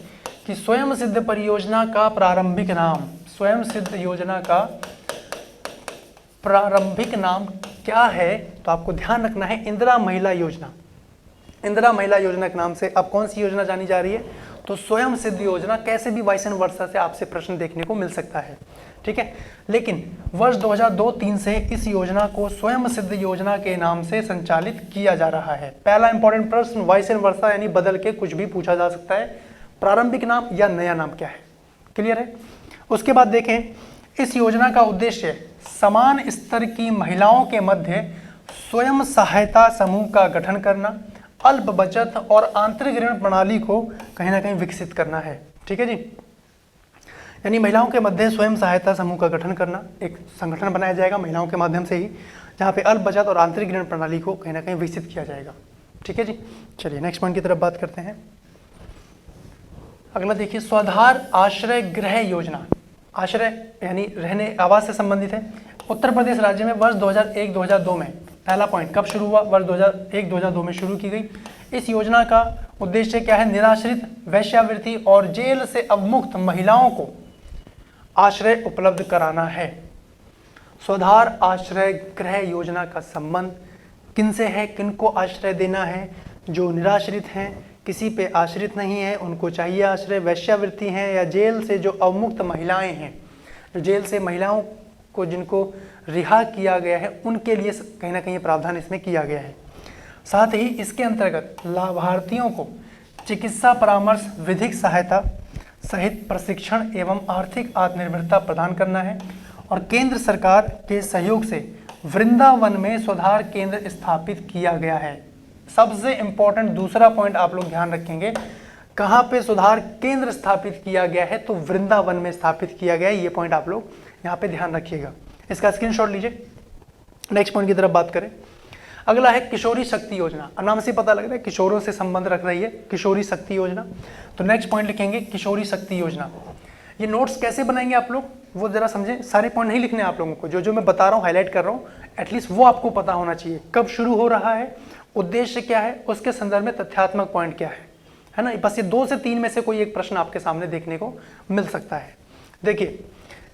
कि स्वयं सिद्ध परियोजना का प्रारंभिक नाम, स्वयं सिद्ध योजना का प्रारंभिक नाम क्या है? तो आपको ध्यान रखना है इंदिरा महिला योजना। इंदिरा महिला योजना के नाम से अब कौन सी योजना जानी जा रही है? तो स्वयं सिद्ध योजना। कैसे भी वाइस एंड वर्सा से आपसे प्रश्न देखने को मिल सकता है, ठीक है। लेकिन वर्ष 2002-3 से इस योजना को स्वयं सिद्ध योजना के नाम से संचालित किया जा रहा है। पहला इंपॉर्टेंट प्रश्न, वाइस एंड वर्सा यानी बदल के कुछ भी पूछा जा सकता है, प्रारंभिक नाम या नया नाम क्या है? क्लियर है। उसके बाद देखें, इस योजना का उद्देश्य समान स्तर की महिलाओं के मध्य स्वयं सहायता समूह का गठन करना, अल्प बचत और आंतरिक ऋण प्रणाली को कहीं ना कहीं विकसित करना है, ठीक है जी। यानी महिलाओं के मध्य स्वयं सहायता समूह का गठन करना, एक संगठन बनाया जाएगा महिलाओं के माध्यम से ही, जहाँ पे अल्प बचत और आंतरिक ऋण प्रणाली को कहीं ना कहीं विकसित किया जाएगा, ठीक है जी। चलिए नेक्स्ट पॉइंट की तरफ बात करते हैं। अगला देखिए, स्वाधार आश्रय गृह योजना। आश्रय यानी रहने, आवास से संबंधित है। उत्तर प्रदेश राज्य में वर्ष 2001-2002 में, पहला पॉइंट कब शुरू हुआ? वर्ष 2001-2002 में शुरू की गई। इस योजना का उद्देश्य क्या है? निराश्रित, वेश्यावृत्ति और जेल से अवमुक्त महिलाओं को आश्रय उपलब्ध कराना है। स्वाधार आश्रय गृह योजना का संबंध किनसे है? किनको आश्रय देना है? जो निराश्रित हैं, किसी पे आश्रित नहीं है, उनको चाहिए आश्रय। वेश्यावृत्ति हैं या जेल से जो अवमुक्त महिलाएं हैं, जो जेल से महिलाओं को जिनको रिहा किया गया है, उनके लिए कहीं ना कहीं प्रावधान इसमें किया गया है। साथ ही इसके अंतर्गत लाभार्थियों को चिकित्सा परामर्श, विधिक सहायता सहित प्रशिक्षण एवं आर्थिक आत्मनिर्भरता प्रदान करना है। और केंद्र सरकार के सहयोग से वृंदावन में सुधार केंद्र स्थापित किया गया है। सबसे इंपॉर्टेंट दूसरा पॉइंट आप लोग ध्यान रखेंगे, कहाँ पे सुधार केंद्र स्थापित किया गया है, तो वृंदावन में स्थापित किया गया है। ये पॉइंट आप लोग यहाँ पे ध्यान रखिएगा, इसका स्क्रीनशॉट लीजिए। नेक्स्ट पॉइंट की तरफ बात करें, अगला है किशोरी शक्ति योजना। नाम से पता लग रहा है किशोरों से संबंध रख रही है किशोरी शक्ति योजना। तो नेक्स्ट पॉइंट लिखेंगे किशोरी शक्ति योजना। ये नोट्स कैसे बनाएंगे आप लोग वो जरा समझें, सारे पॉइंट नहीं लिखने आप लोगों को, जो जो मैं बता रहा हूँ हाईलाइट कर रहा हूँ, एटलीस्ट वो आपको पता होना चाहिए। कब शुरू हो रहा है, उद्देश्य क्या है, उसके संदर्भ में तथ्यात्मक पॉइंट क्या है ना। बस ये 2 से 3 में से कोई एक प्रश्न आपके सामने देखने को मिल सकता है। देखिए,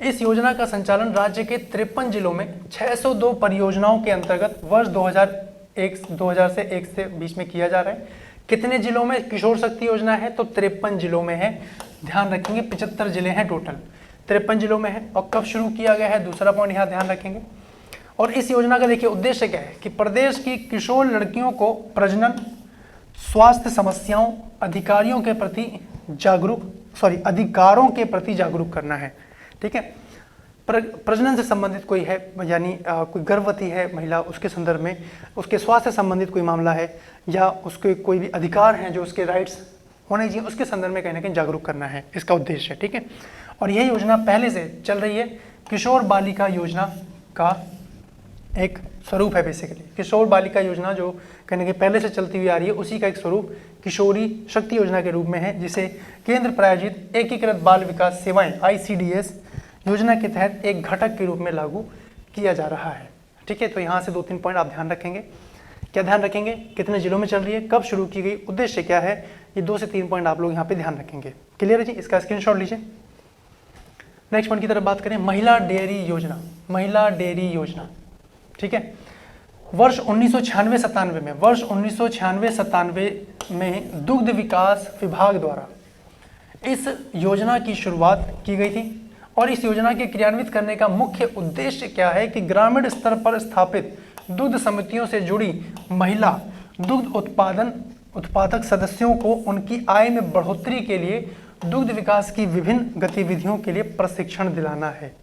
इस योजना का संचालन राज्य के 53 जिलों में 602 परियोजनाओं के अंतर्गत वर्ष 2000 से 1 से बीच में किया जा रहा है। कितने जिलों में किशोर शक्ति योजना है, तो 53 जिलों में है। ध्यान रखेंगे 75 जिले हैं टोटल, 53 जिलों में है। और कब शुरू किया गया है, दूसरा पॉइंट यहाँ ध्यान रखेंगे। और इस योजना का देखिए उद्देश्य क्या है कि प्रदेश की किशोर लड़कियों को प्रजनन, स्वास्थ्य समस्याओं, अधिकारों के प्रति जागरूक करना है। ठीक है, प्रजनन से संबंधित कोई है, यानी कोई गर्भवती है महिला, उसके संदर्भ में उसके स्वास्थ्य से संबंधित कोई मामला है, या उसके कोई भी अधिकार हैं जो उसके राइट्स होने चाहिए, उसके संदर्भ में कहीं ना कहीं जागरूक करना है, इसका उद्देश्य है। ठीक है, और यह योजना पहले से चल रही है, किशोर बालिका योजना का एक स्वरूप है। बेसिकली किशोर बालिका योजना जो कहीं ना कहीं पहले से चलती हुई आ रही है, उसी का एक स्वरूप किशोरी शक्ति योजना के रूप में है, जिसे केंद्र प्रायोजित एकीकृत बाल विकास सेवाएं ICDS योजना के तहत एक घटक के रूप में लागू किया जा रहा है। ठीक है, तो यहाँ से 2-3 पॉइंट आप ध्यान रखेंगे। क्या ध्यान रखेंगे, कितने जिलों में चल रही है, कब शुरू की गई, उद्देश्य क्या है, ये 2 से 3 पॉइंट आप लोग यहाँ पे ध्यान रखेंगे। क्लियर है जी, इसका स्क्रीनशॉट लीजिए। नेक्स्ट पॉइंट की तरफ बात करें, महिला डेयरी योजना। महिला डेयरी योजना, ठीक है, वर्ष 1996-97 में दुग्ध विकास विभाग द्वारा इस योजना की शुरुआत की गई थी। और इस योजना के क्रियान्वित करने का मुख्य उद्देश्य क्या है कि ग्रामीण स्तर पर स्थापित दुग्ध समितियों से जुड़ी महिला दुग्ध उत्पादक सदस्यों को उनकी आय में बढ़ोतरी के लिए दुग्ध विकास की विभिन्न गतिविधियों के लिए प्रशिक्षण दिलाना है।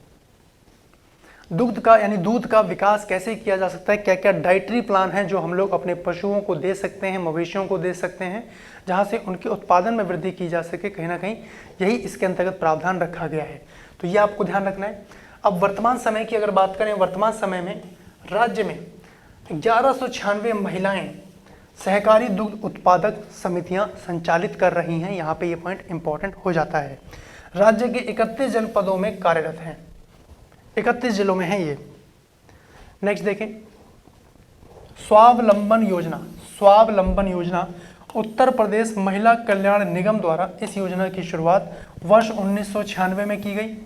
दुग्ध का यानी दूध का विकास कैसे किया जा सकता है, क्या क्या डाइटरी प्लान है जो हम लोग अपने पशुओं को दे सकते हैं, मवेशियों को दे सकते हैं, जहां से उनके उत्पादन में वृद्धि की जा सके, कहीं ना कहीं यही इसके अंतर्गत प्रावधान रखा गया है। तो ये आपको ध्यान रखना है। अब वर्तमान समय की अगर बात करें, वर्तमान समय में राज्य में 1196 महिलाएं सहकारी दुग्ध उत्पादक समितियां संचालित कर रही हैं। यहाँ पे ये पॉइंट इंपॉर्टेंट हो जाता है। राज्य के 31 जनपदों में कार्यरत हैं, 31 जिलों में है ये। नेक्स्ट देखें, स्वावलंबन योजना। स्वावलंबन योजना उत्तर प्रदेश महिला कल्याण निगम द्वारा इस योजना की शुरुआत वर्ष 1996 में की गई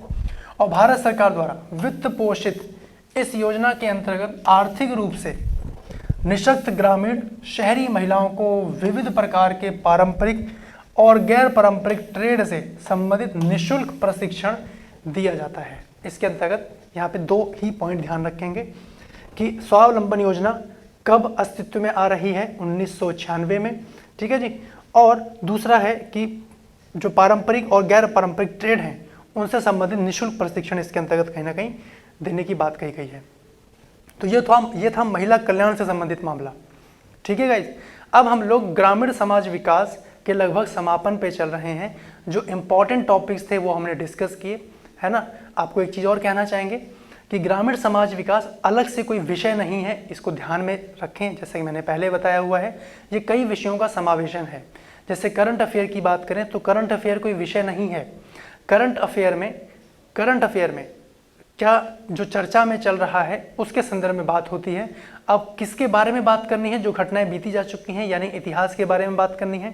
और भारत सरकार द्वारा वित्त पोषित इस योजना के अंतर्गत आर्थिक रूप से निशक्त ग्रामीण शहरी महिलाओं को विविध प्रकार के पारंपरिक और गैर पारंपरिक ट्रेड से संबंधित निःशुल्क प्रशिक्षण दिया जाता है। इसके अंतर्गत यहाँ पे 2 ही पॉइंट ध्यान रखेंगे कि स्वावलंबन योजना कब अस्तित्व में आ रही है, 1996 में, ठीक है जी। और दूसरा है कि जो पारंपरिक और गैर पारंपरिक ट्रेड हैं उनसे संबंधित निःशुल्क प्रशिक्षण इसके अंतर्गत कहीं ना कहीं देने की बात कही गई है। तो ये था महिला कल्याण से संबंधित मामला, ठीक है गाइज। अब हम लोग ग्रामीण समाज विकास के लगभग समापन पे चल रहे हैं। जो इम्पॉर्टेंट टॉपिक्स थे वो हमने डिस्कस किए, है ना। आपको एक चीज़ और कहना चाहेंगे कि ग्रामीण समाज विकास अलग से कोई विषय नहीं है, इसको ध्यान में रखें। जैसे कि मैंने पहले बताया हुआ है, ये कई विषयों का समावेशन है। जैसे करंट अफेयर की बात करें तो करंट अफेयर कोई विषय नहीं है। करंट अफेयर में क्या जो चर्चा में चल रहा है उसके संदर्भ में बात होती है। अब किसके बारे में बात करनी है, जो घटनाएं बीती जा चुकी हैं, यानी इतिहास के बारे में बात करनी है।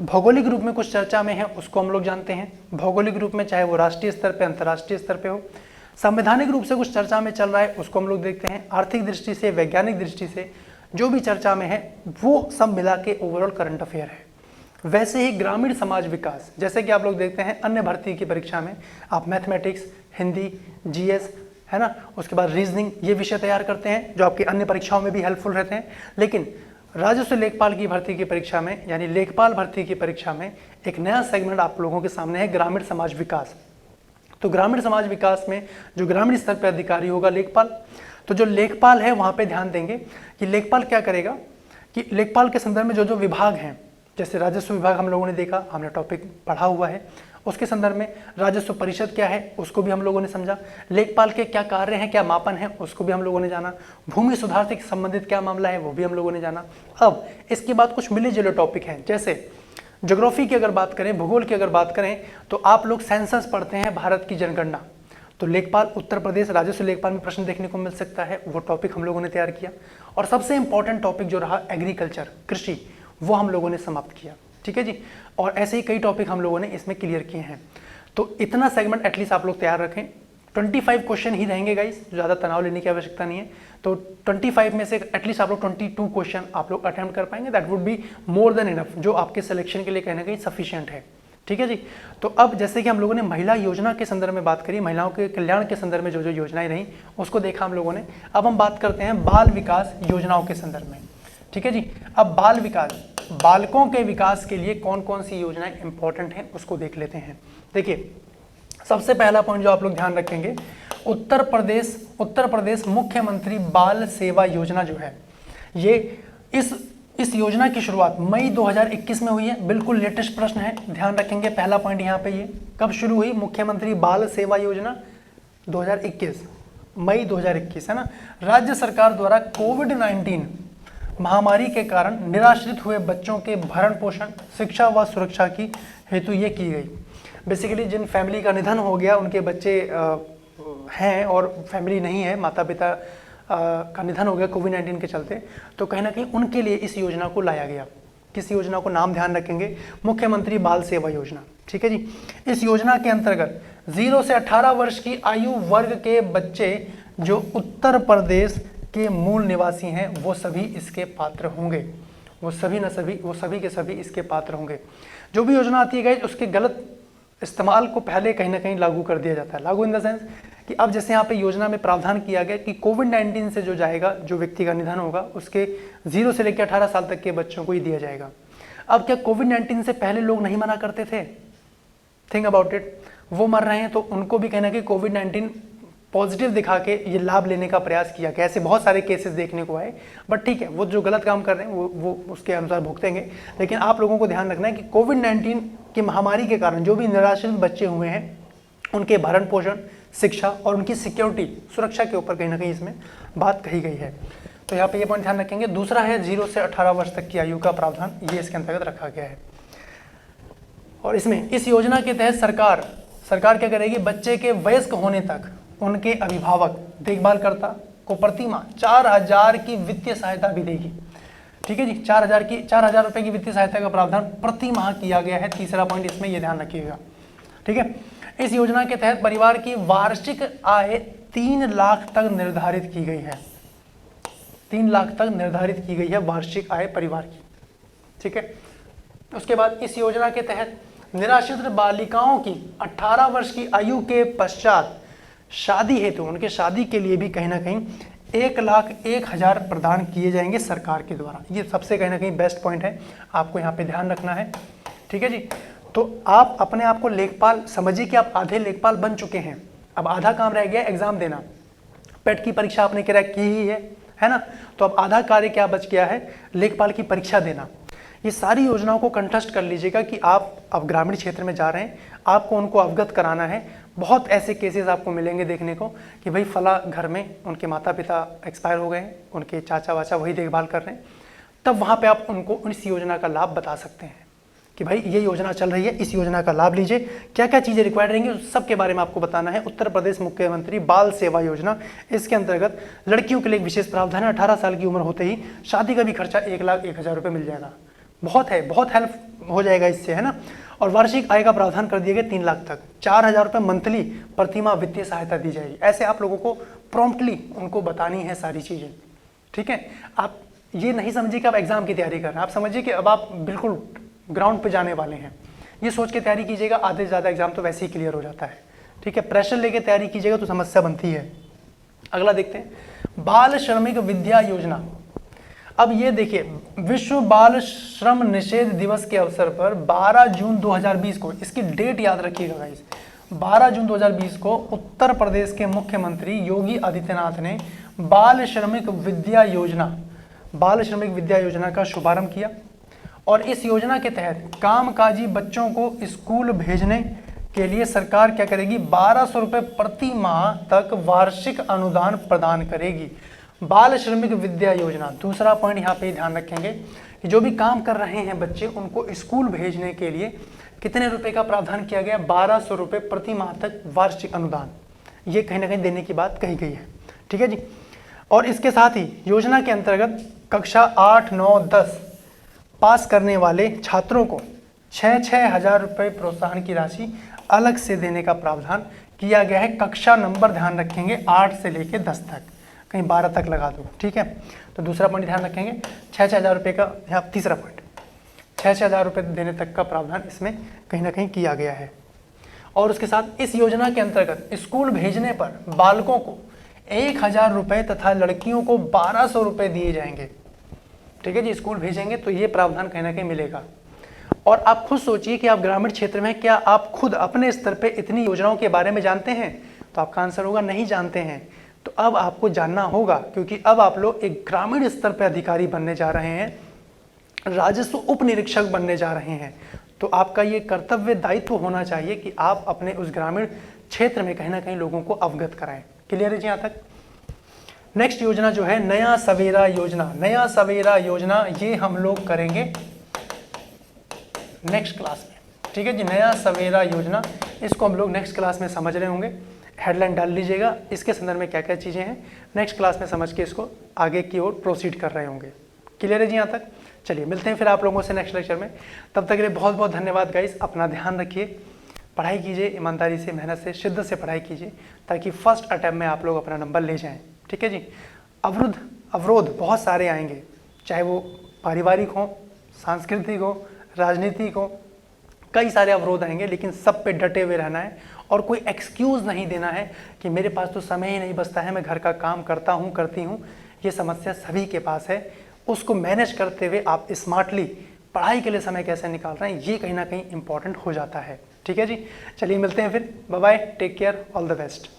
भौगोलिक रूप में कुछ चर्चा में है उसको हम लोग जानते हैं, भौगोलिक रूप में, चाहे वो राष्ट्रीय स्तर पे, अंतर्राष्ट्रीय स्तर पे हो। संवैधानिक रूप से कुछ चर्चा में चल रहा है उसको हम लोग देखते हैं। आर्थिक दृष्टि से, वैज्ञानिक दृष्टि से जो भी चर्चा में है वो सब मिला के ओवरऑल करंट अफेयर है। वैसे ही ग्रामीण समाज विकास, जैसे कि आप लोग देखते हैं अन्य भर्ती की परीक्षा में आप मैथमेटिक्स, हिंदी, जीएस, है ना, उसके बाद रीजनिंग, ये विषय तैयार करते हैं जो आपकी अन्य परीक्षाओं में भी हेल्पफुल रहते हैं। लेकिन राजस्व लेखपाल की भर्ती की परीक्षा में, यानी लेखपाल भर्ती की परीक्षा में एक नया सेगमेंट आप लोगों के सामने है, ग्रामीण समाज विकास। तो ग्रामीण समाज विकास में जो ग्रामीण स्तर पर अधिकारी होगा लेखपाल, तो जो लेखपाल है वहाँ पे ध्यान देंगे कि लेखपाल क्या करेगा कि लेखपाल के संदर्भ में जो जो विभाग हैं जैसे राजस्व विभाग हम लोगों ने देखा, हमने टॉपिक पढ़ा हुआ है, उसके संदर्भ में राजस्व परिषद क्या है उसको भी हम लोगों ने समझा, लेखपाल के क्या कार्य हैं, क्या मापन है उसको भी हम लोगों ने जाना, भूमि सुधार से संबंधित क्या मामला है वो भी हम लोगों ने जाना। अब इसके बाद कुछ मिले जुले टॉपिक हैं, जैसे ज्योग्राफी की अगर बात करें, भूगोल की अगर बात करें, तो आप लोग सेंसस पढ़ते हैं, भारत की जनगणना, तो लेखपाल उत्तर प्रदेश राजस्व लेखपाल में प्रश्न देखने को मिल सकता है, वो टॉपिक हम लोगों ने तैयार किया। और सबसे इंपॉर्टेंट टॉपिक जो रहा एग्रीकल्चर, कृषि, वो हम लोगों ने समाप्त किया। ठीक है जी, और ऐसे ही कई टॉपिक हम लोगों ने इसमें क्लियर किए हैं। तो इतना सेगमेंट एटलीस्ट आप लोग तैयार रखें। 25 क्वेश्चन ही रहेंगे गाइस, ज़्यादा तनाव लेने की आवश्यकता नहीं है। तो 25 में से एटलीस्ट आप लोग 22 क्वेश्चन आप लोग अटेम्प्ट कर पाएंगे, that would be more than enough, जो आपके सिलेक्शन के लिए कहना कहीं सफिशिएंट है। ठीक है जी। तो अब जैसे कि हम लोगों ने महिला योजना के संदर्भ में बात करी, महिलाओं के कल्याण के संदर्भ में जो जो योजनाएं रही उसको देखा हम लोगों ने। अब हम बात करते हैं बाल विकास योजनाओं के संदर्भ में। ठीक है जी। अब बाल विकास, बालकों के विकास के लिए कौन कौन सी योजनाएं इंपॉर्टेंट हैं उसको देख लेते हैं। देखिए, सबसे पहला पॉइंट जो आप लोग ध्यान रखेंगे, उत्तर प्रदेश मुख्यमंत्री बाल सेवा योजना जो है, ये इस योजना की शुरुआत मई 2021 में हुई है। बिल्कुल लेटेस्ट प्रश्न है, ध्यान रखेंगे। पहला पॉइंट यहाँ पे, ये कब शुरू हुई? मुख्यमंत्री बाल सेवा योजना 2021, मई 2021 है ना। राज्य सरकार द्वारा कोविड-19 महामारी के कारण निराश्रित हुए बच्चों के भरण पोषण, शिक्षा व सुरक्षा की हेतु ये की गई। बेसिकली जिन फैमिली का निधन हो गया, उनके बच्चे हैं और फैमिली नहीं है, माता पिता का निधन हो गया कोविड-19 के चलते, तो कहीं ना कहीं उनके लिए इस योजना को लाया गया। किस योजना को? नाम ध्यान रखेंगे, मुख्यमंत्री बाल सेवा योजना। ठीक है जी। इस योजना के अंतर्गत 0 से 18 वर्ष की आयु वर्ग के बच्चे जो उत्तर प्रदेश के मूल निवासी हैं वो सभी इसके पात्र होंगे। वो सभी के सभी इसके पात्र होंगे। जो भी योजना आती है गाइस, उसके गलत इस्तेमाल को पहले कहीं ना कहीं लागू कर दिया जाता है। लागू इन द सेंस कि अब जैसे यहाँ पे योजना में प्रावधान किया गया कि कोविड-19 से जो जाएगा, जो व्यक्ति का निधन होगा, उसके 0 से लेकर 18 साल तक के बच्चों को ही दिया जाएगा। अब क्या कोविड-19 से पहले लोग नहीं मना करते थे? थिंक अबाउट इट, वो मर रहे हैं तो उनको भी कहीं ना कहीं कोविड-19 पॉजिटिव दिखा के ये लाभ लेने का प्रयास किया गया। ऐसे बहुत सारे केसेस देखने को आए, बट ठीक है, वो जो गलत काम कर रहे हैं वो उसके अनुसार भुगतेंगे। लेकिन आप लोगों को ध्यान रखना है कि कोविड-19 की महामारी के कारण जो भी निराश्रित बच्चे हुए हैं, उनके भरण पोषण, शिक्षा और उनकी सिक्योरिटी, सुरक्षा के ऊपर कहीं ना कहीं इसमें बात कही गई है। तो यहाँ पे ये पॉइंट ध्यान रखेंगे। दूसरा है 0 से 18 वर्ष तक की आयु का प्रावधान, ये इसके अंतर्गत रखा गया है। और इसमें इस योजना के तहत सरकार क्या करेगी? बच्चे के वयस्क होने तक उनके अभिभावक देखभालकर्ता को प्रति माह 4000 की वित्तीय सहायता भी देगी। ठीक है जी। 4000 रुपए की वित्तीय सहायता का प्रावधान प्रति माह किया गया है। तीसरा पॉइंट इसमें ये ध्यान रखिएगा। ठीक है। इस योजना के तहत परिवार की वार्षिक आय 3 लाख तक निर्धारित की गई है। 3 लाख तक निर्धारित की गई है वार्षिक आय परिवार की। ठीक है। उसके बाद इस योजना के तहत निराश्रित बालिकाओं की 18 वर्ष की आयु के पश्चात शादी हेतु, उनके शादी के लिए भी कहीं ना कहीं 1,01,000 प्रदान किए जाएंगे सरकार के द्वारा। ये सबसे कहीं ना कहीं बेस्ट पॉइंट है, आपको यहाँ पे ध्यान रखना है। ठीक है जी। तो आप अपने आप को लेखपाल समझिए कि आप आधे लेखपाल बन चुके हैं। अब आधा काम रह गया एग्जाम देना। पेट की परीक्षा आपने क्रैक की ही है ना। तो अब आधा कार्य क्या बच गया है? लेखपाल की परीक्षा देना। ये सारी योजनाओं को कंठस्थ कर लीजिएगा कि आप अब ग्रामीण क्षेत्र में जा रहे हैं, आपको उनको अवगत कराना है। बहुत ऐसे केसेस आपको मिलेंगे देखने को कि भाई फला घर में उनके माता पिता एक्सपायर हो गए हैं, उनके चाचा वाचा वही देखभाल कर रहे हैं, तब वहाँ पे आप उनको इस योजना का लाभ बता सकते हैं कि भाई ये योजना चल रही है, इस योजना का लाभ लीजिए। क्या क्या चीज़ें रिक्वायर्ड रहेंगी उस सब के बारे में आपको बताना है। उत्तर प्रदेश मुख्यमंत्री बाल सेवा योजना, इसके अंतर्गत लड़कियों के लिए एक विशेष प्रावधान है। 18 साल की उम्र होते ही शादी का भी खर्चा 1,01,000 रुपये मिल जाएगा। बहुत हेल्प हो जाएगा इससे, है ना। और वार्षिक आय का प्रावधान कर दिया गया 3 लाख तक। 4,000 रुपये मंथली प्रतिमाह वित्तीय सहायता दी जाएगी। ऐसे आप लोगों को प्रॉम्प्टली उनको बतानी है सारी चीज़ें। ठीक है। आप ये नहीं समझिए कि आप एग्जाम की तैयारी कर रहे हैं, आप समझिए कि अब आप बिल्कुल ग्राउंड पे जाने वाले हैं। ये सोच के तैयारी कीजिएगा, आधे से ज़्यादा एग्जाम तो वैसे ही क्लियर हो जाता है। ठीक है। प्रेशर लेके तैयारी कीजिएगा तो समस्या बनती है। अगला देखते हैं, बाल श्रमिक विद्या योजना। अब ये देखिए, विश्व बाल श्रम निषेध दिवस के अवसर पर 12 जून 2020 को, इसकी डेट याद रखिएगा गाइस, 12 जून 2020 को उत्तर प्रदेश के मुख्यमंत्री योगी आदित्यनाथ ने बाल श्रमिक विद्या योजना का शुभारंभ किया। और इस योजना के तहत कामकाजी बच्चों को स्कूल भेजने के लिए सरकार क्या करेगी, 1200 रुपये प्रति माह तक वार्षिक अनुदान प्रदान करेगी। बाल श्रमिक विद्या योजना, दूसरा पॉइंट यहाँ पे ध्यान रखेंगे कि जो भी काम कर रहे हैं बच्चे, उनको स्कूल भेजने के लिए कितने रुपए का प्रावधान किया गया, 1200 रुपये प्रति माह तक वार्षिक अनुदान, ये कहीं ना कहीं देने की बात कही गई है। ठीक है जी। और इसके साथ ही योजना के अंतर्गत कक्षा 8, 9, 10 पास करने वाले छात्रों को 6-6 हज़ार रुपये प्रोत्साहन की राशि अलग से देने का प्रावधान किया गया है। कक्षा नंबर ध्यान रखेंगे 8 से लेकर 10 तक, कहीं 12 तक लगा दो। ठीक है, तो दूसरा पॉइंट ध्यान रखेंगे 6-6 हज़ार रुपये का, यहाँ तीसरा पॉइंट 6-6 हज़ार रुपये देने तक का प्रावधान इसमें कहीं ना कहीं किया गया है। और उसके साथ इस योजना के अंतर्गत स्कूल भेजने पर बालकों को 1000 रुपये तथा लड़कियों को 1200 रुपये दिए जाएंगे। ठीक है जी, स्कूल भेजेंगे तो ये प्रावधान कहीं ना कहीं मिलेगा। और आप खुद सोचिए कि आप ग्रामीण क्षेत्र में, क्या आप खुद अपने स्तर पे इतनी योजनाओं के बारे में जानते हैं? तो आपका आंसर होगा नहीं जानते हैं। तो अब आपको जानना होगा, क्योंकि अब आप लोग एक ग्रामीण स्तर पे अधिकारी बनने जा रहे हैं, राजस्व उप निरीक्षक बनने जा रहे हैं। तो आपका ये कर्तव्य दायित्व होना चाहिए कि आप अपने उस ग्रामीण क्षेत्र में कहीं ना कहीं लोगों को अवगत कराएं। क्लियर है जी यहाँ तक? नेक्स्ट योजना जो है नया सवेरा योजना। नया सवेरा योजना ये हम लोग करेंगे नेक्स्ट क्लास में। ठीक है जी, नया सवेरा योजना, इसको हम लोग नेक्स्ट क्लास में समझ रहे होंगे। हेडलाइन डाल लीजिएगा, इसके संदर्भ में क्या क्या चीज़ें हैं नेक्स्ट क्लास में समझ के इसको आगे की ओर प्रोसीड कर रहे होंगे। क्लियर है जी यहाँ तक? चलिए मिलते हैं फिर आप लोगों से नेक्स्ट लेक्चर में। तब तक के लिए बहुत बहुत धन्यवाद गाइस। अपना ध्यान रखिए, पढ़ाई कीजिए, ईमानदारी से, मेहनत से, शिद्दत से पढ़ाई कीजिए, ताकि फर्स्ट अटैम्प्ट में आप लोग अपना नंबर ले जाएं। ठीक है जी। अवरोध बहुत सारे आएंगे, चाहे वो पारिवारिक हो, सांस्कृतिक हो, राजनीतिक हो, कई सारे अवरोध आएंगे, लेकिन सब पे डटे हुए रहना है और कोई एक्सक्यूज़ नहीं देना है कि मेरे पास तो समय ही नहीं बचता है, मैं घर का काम करता हूँ, करती हूँ। ये समस्या सभी के पास है। उसको मैनेज करते हुए आप स्मार्टली पढ़ाई के लिए समय कैसे निकाल रहे हैं, ये कहीं ना कहीं इंपॉर्टेंट हो जाता है। ठीक है जी, चलिए मिलते हैं फिर। Bye bye, take care, all the best.